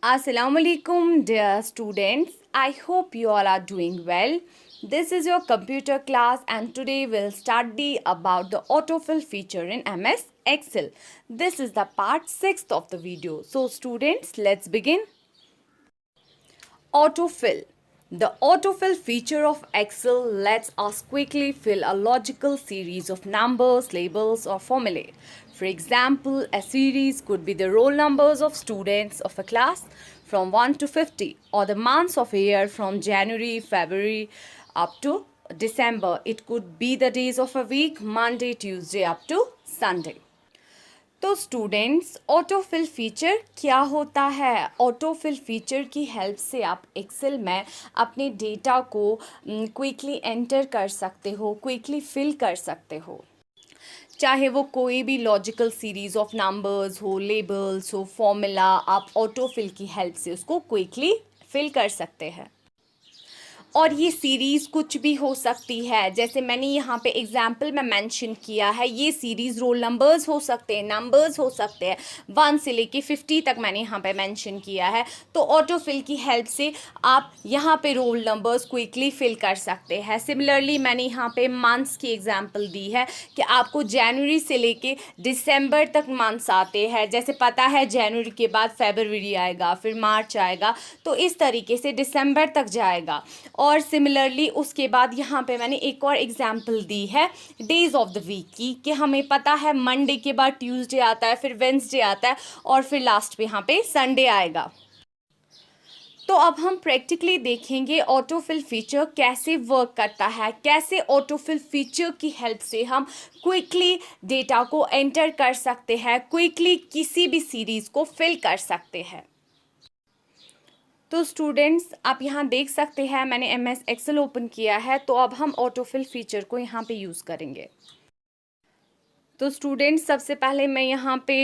Assalamualaikum, dear students. I hope you all are doing well. This is your computer class, and today we'll study about the autofill feature in MS Excel. This is the part 6 of the video. So students, let's begin. Autofill. The autofill feature of Excel lets us quickly fill a logical series of numbers, labels, or formulae. For example, a series could be the roll numbers of students of a class from 1 to 50, or the months of a year from January, February up to December. It could be the days of a week, Monday, Tuesday up to Sunday. तो students autofill feature क्या होता है? Autofill feature की help से आप Excel में अपने data को क्विकली एंटर कर सकते हो, क्विकली फिल कर सकते हो, चाहे वो कोई भी लॉजिकल सीरीज ऑफ नंबर्स हो, लेबल्स हो, फॉर्मूला, आप ऑटोफिल की हेल्प से उसको क्विकली फिल कर सकते हैं। और ये सीरीज़ कुछ भी हो सकती है, जैसे मैंने यहाँ पे एग्जाम्पल में मेंशन किया है, ये सीरीज़ रोल नंबर्स हो सकते हैं, नंबर्स हो सकते हैं, 1 से लेके 50 तक मैंने यहाँ पे मेंशन किया है। तो ऑटोफिल की हेल्प से आप यहाँ पे रोल नंबर्स क्विकली फिल कर सकते हैं। सिमिलरली मैंने यहाँ पे मंथ्स की एग्जाम्पल दी है कि आपको जनवरी से लेके दिसंबर तक मंथ्स आते हैं। जैसे पता है जनवरी के बाद फरवरी आएगा, फिर मार्च आएगा, तो इस तरीके से दिसंबर तक जाएगा। और सिमिलरली उसके बाद यहाँ पे मैंने एक और एग्जाम्पल दी है डेज ऑफ द वीक की, कि हमें पता है मंडे के बाद ट्यूसडे आता है, फिर वेंसडे आता है, और फिर लास्ट पे यहाँ पे संडे आएगा। तो अब हम प्रैक्टिकली देखेंगे ऑटोफिल फीचर कैसे वर्क करता है, कैसे ऑटोफिल फीचर की हेल्प से हम क्विकली डेटा को एंटर कर सकते हैं, क्विकली किसी भी सीरीज़ को फिल कर सकते हैं। तो स्टूडेंट्स आप यहाँ देख सकते हैं मैंने MS एक्सेल ओपन किया है, तो अब हम ऑटोफिल फीचर को यहाँ पे यूज़ करेंगे। तो स्टूडेंट्स सबसे पहले मैं यहाँ पे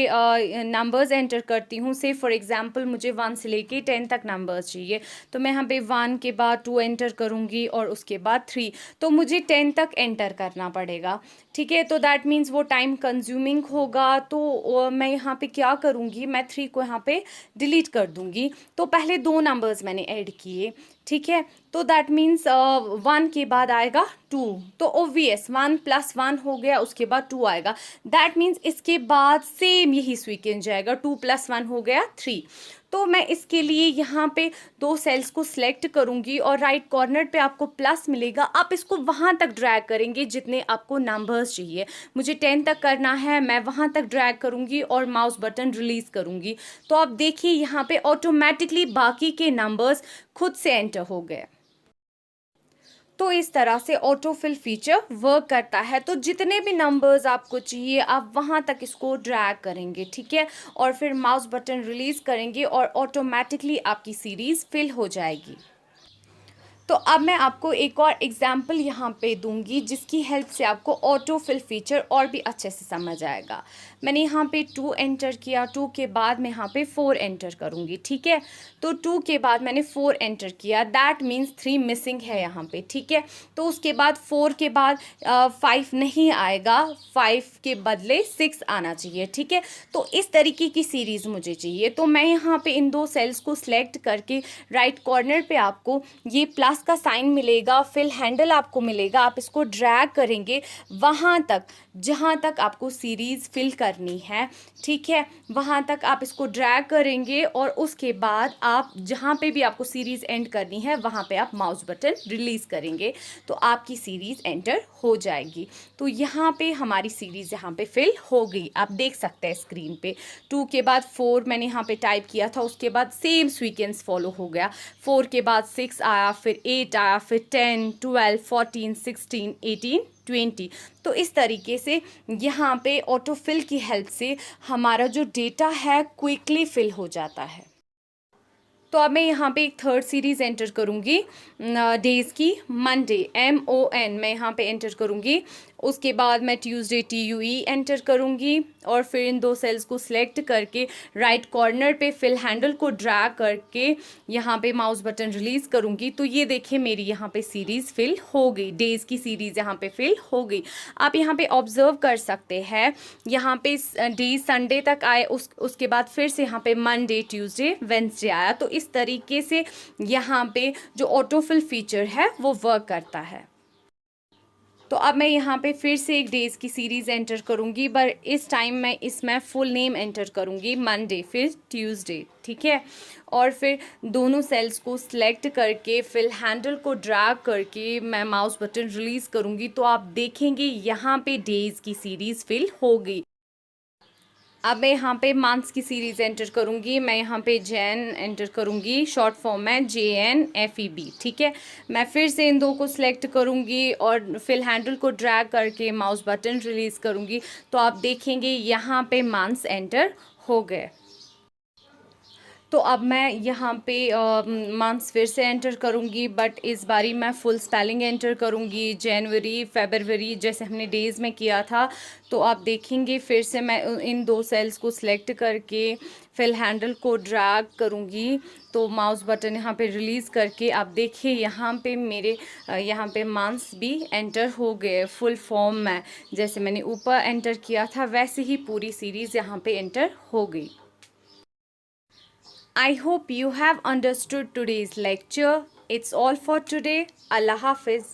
नंबर्स एंटर करती हूँ। से फॉर एग्जांपल मुझे 1 से लेके 10 तक नंबर्स चाहिए, तो मैं यहाँ पे 1 के बाद 2 एंटर करूँगी और उसके बाद 3, तो मुझे 10 तक एंटर करना पड़ेगा। ठीक है, तो दैट मीन्स वो टाइम कंज्यूमिंग होगा। तो मैं यहाँ पे क्या करूँगी, मैं 3 को यहाँ पे डिलीट कर दूँगी। तो पहले 2 नंबर्स मैंने ऐड किए, ठीक है, तो दैट मीन्स 1 के बाद आएगा 2, तो ओब्वियस 1 + 1 हो गया, उसके बाद 2 आएगा। दैट मीन्स इसके बाद सेम यही सीक्वेंस जाएगा, 2 + 1 हो गया 3। तो मैं इसके लिए यहाँ पे 2 सेल्स को सिलेक्ट करूँगी और राइट कॉर्नर पे आपको प्लस मिलेगा, आप इसको वहाँ तक ड्रैग करेंगे जितने आपको नंबर्स चाहिए। मुझे 10 तक करना है, मैं वहाँ तक ड्रैग करूँगी और माउस बटन रिलीज़ करूँगी। तो आप देखिए यहाँ पे ऑटोमेटिकली बाकी के नंबर्स खुद से एंटर हो गए। तो इस तरह से ऑटोफिल फीचर वर्क करता है। तो जितने भी नंबर्स आपको चाहिए आप वहाँ तक इसको ड्रैग करेंगे, ठीक है, और फिर माउस बटन रिलीज़ करेंगे और ऑटोमेटिकली आपकी सीरीज़ फिल हो जाएगी। तो अब मैं आपको एक और एग्जाम्पल यहाँ पे दूंगी जिसकी हेल्प से आपको ऑटोफिल फीचर और भी अच्छे से समझ आएगा। मैंने यहाँ पे 2 एंटर किया, 2 के बाद मैं यहाँ पे 4 एंटर करूँगी, ठीक है। तो 2 के बाद मैंने 4 एंटर किया, दैट मीन्स 3 मिसिंग है यहाँ पे, ठीक है। तो उसके बाद 4 के बाद 5 नहीं आएगा, 5 के बदले 6 आना चाहिए, ठीक है। तो इस तरीके की सीरीज़ मुझे चाहिए। तो मैं यहाँ पे इन 2 सेल्स को सिलेक्ट करके राइट कॉर्नर पे आपको ये प्लस का साइन मिलेगा, फिल हैंडल आपको मिलेगा, आप इसको ड्रैग करेंगे वहाँ तक जहाँ तक आपको सीरीज़ फिल करनी है, ठीक है, वहाँ तक आप इसको ड्रैग करेंगे और उसके बाद आप जहाँ पे भी आपको सीरीज़ एंड करनी है वहाँ पे आप माउस बटन रिलीज़ करेंगे, तो आपकी सीरीज़ एंटर हो जाएगी। तो यहाँ पे हमारी सीरीज़ यहाँ पे फिल हो गई, आप देख सकते हैं स्क्रीन पे। 2 के बाद 4 मैंने यहाँ पे टाइप किया था, उसके बाद सेम सीक्वेंस फॉलो हो गया। 4 के बाद 6 आया, फिर 8 आया, फिर 10, 12, 14, 16, 18, 20। तो इस तरीके से यहाँ पे ऑटोफिल की हेल्प से हमारा जो डेटा है क्विकली फिल हो जाता है। तो अब मैं यहाँ पे एक थर्ड सीरीज़ एंटर करूँगी डेज़ की, मंडे MON मैं यहाँ पे एंटर करूँगी उसके बाद मैं ट्यूसडे TUE एंटर करूँगी और फिर इन 2 सेल्स को सिलेक्ट करके राइट कॉर्नर पे फिल हैंडल को ड्रैग करके यहाँ पे माउस बटन रिलीज़ करूँगी। तो ये देखिए मेरी यहाँ पे सीरीज़ फिल हो गई, डेज़ की सीरीज़ यहाँ पे फिल हो गई। आप यहाँ पे ऑब्जर्व कर सकते हैं, यहाँ पे डेज संडे तक आए, उसके बाद फिर से यहाँ पे मंडे, ट्यूसडे, वेंसडे आया। तो इस तरीके से यहाँ पे जो ऑटोफिल फीचर है वो वर्क करता है। तो अब मैं यहाँ पे फिर से एक डेज़ की सीरीज़ एंटर करूँगी, पर इस टाइम मैं इसमें फुल नेम एंटर करूँगी, मंडे फिर ट्यूसडे, ठीक है। और फिर दोनों सेल्स को सिलेक्ट करके फिल हैंडल को ड्रैग करके मैं माउस बटन रिलीज़ करूँगी। तो आप देखेंगे यहाँ पे डेज़ की सीरीज़ फिल हो गई। अब मैं यहाँ पे मंथ्स की सीरीज़ एंटर करूँगी। मैं यहाँ पे जैन एंटर करूँगी, शॉर्ट फॉर्म में JNFEB, ठीक है। मैं फिर से इन 2 को सिलेक्ट करूँगी और फिल हैंडल को ड्रैग करके माउस बटन रिलीज़ करूँगी। तो आप देखेंगे यहाँ पे मंथ्स एंटर हो गए। तो अब मैं यहाँ पे मंथ्स फिर से एंटर करूँगी, बट इस बारी मैं फुल स्पेलिंग एंटर करूँगी, जनवरी, फरवरी, जैसे हमने डेज़ में किया था। तो आप देखेंगे फिर से मैं इन 2 सेल्स को सिलेक्ट करके फिल हैंडल को ड्रैग करूँगी। तो माउस बटन यहाँ पे रिलीज़ करके आप देखिए यहाँ पे मेरे यहाँ पे मंथ्स भी एंटर हो गए फुल फॉर्म में। जैसे मैंने ऊपर एंटर किया था वैसे ही पूरी सीरीज़ यहाँ पे एंटर हो गई। I hope you have understood today's lecture. It's all for today. Allah Hafiz.